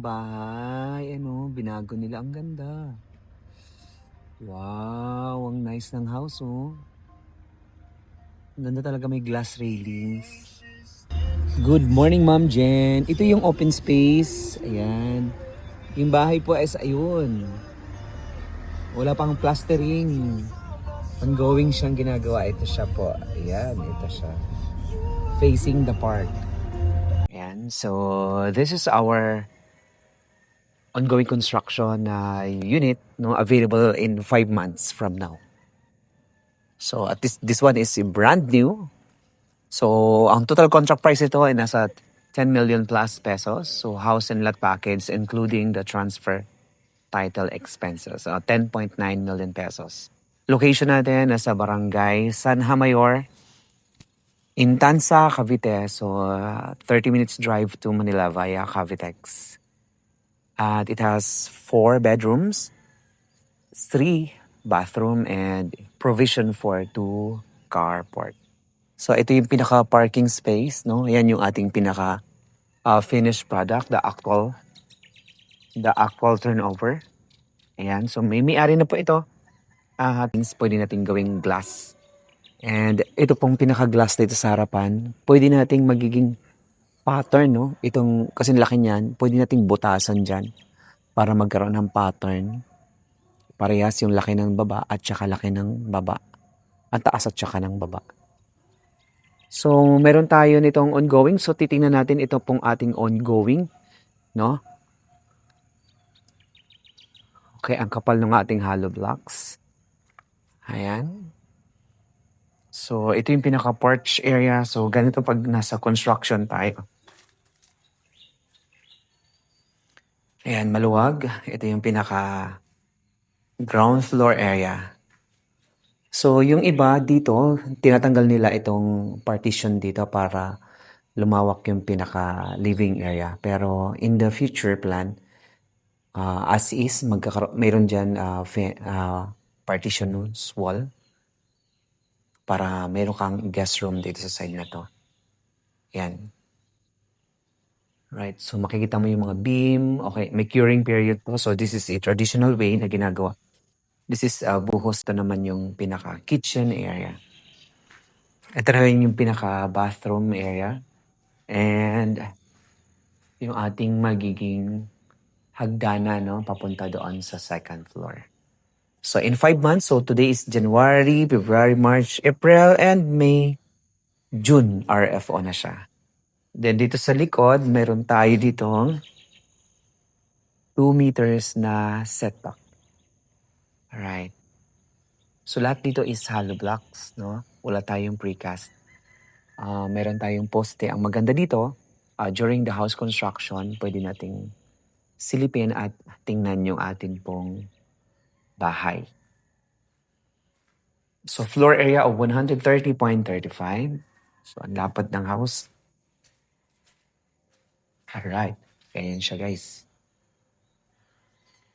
bahay. Ano, binago nila. Ang ganda. Wow, ang nice ng house, oh. Ang ganda talaga, may glass railings. Good morning, Ma'am Jen. Ito yung open space. Ayan. Yung bahay po is ayun. Wala pang plastering. Ongoing siyang ginagawa. Ito siya po. Ayan, ito siya. Facing the park. Ayan, so this is our ongoing construction unit, no, available in 5 months from now. So at this one is brand new. So ang total contract price ito ay nasa 10 million plus pesos. So house and lot package including the transfer title expenses, 10.9 million pesos. Location natin nasa Barangay San Mayor, Intansa, Cavite. So 30 minutes drive to Manila via Cavitex. And it has 4 bedrooms, 3 bathroom, and provision for 2 carport. So ito yung pinaka-parking space, no? Yan yung ating pinaka finished product, the actual turnover. Ayan, so may-ari na po ito. Things pwede natin gawing glass. And ito pong pinaka-glass dito sa harapan, pwede nating magiging pattern, no? Itong, kasi laki niyan, pwede nating butasan dyan para magkaroon ng pattern. Parehas yung laki ng baba at saka laki ng baba. Ang taas at saka ng baba. So, meron tayo nitong ongoing. So, titingnan natin ito pong ating ongoing, no? Okay, ang kapal ng ating hollow blocks. Ayan. So, ito yung pinaka-porch area. So, ganito pag nasa construction tayo. Ayan, maluwag. Ito yung pinaka-ground floor area. So, yung iba dito, tinatanggal nila itong partition dito para lumawak yung pinaka-living area. Pero in the future plan, as is, mayroon dyan partition wall para mayroon kang guest room dito sa side na to. Yan. Right, so makikita mo yung mga beam. Okay, may curing period to. So this is a traditional way na ginagawa. This is buhos. Ito naman yung pinaka-kitchen area. Ito na rin yung pinaka-bathroom area. And yung ating magiging hagdana, no, papunta doon sa second floor. So in 5 months, so today is January, February, March, April, and May, June, RFO na siya. Then dito sa likod, meron tayo ditong 2 meters na setback. Alright. So lahat dito is hollow blocks, no? Wala tayong precast. Meron tayong poste. Ang maganda dito, during the house construction, pwede nating silipin at tingnan yung atin pong bahay. So floor area of 130.35. So ang lapad ng house. Alright. Ganyan siya, guys.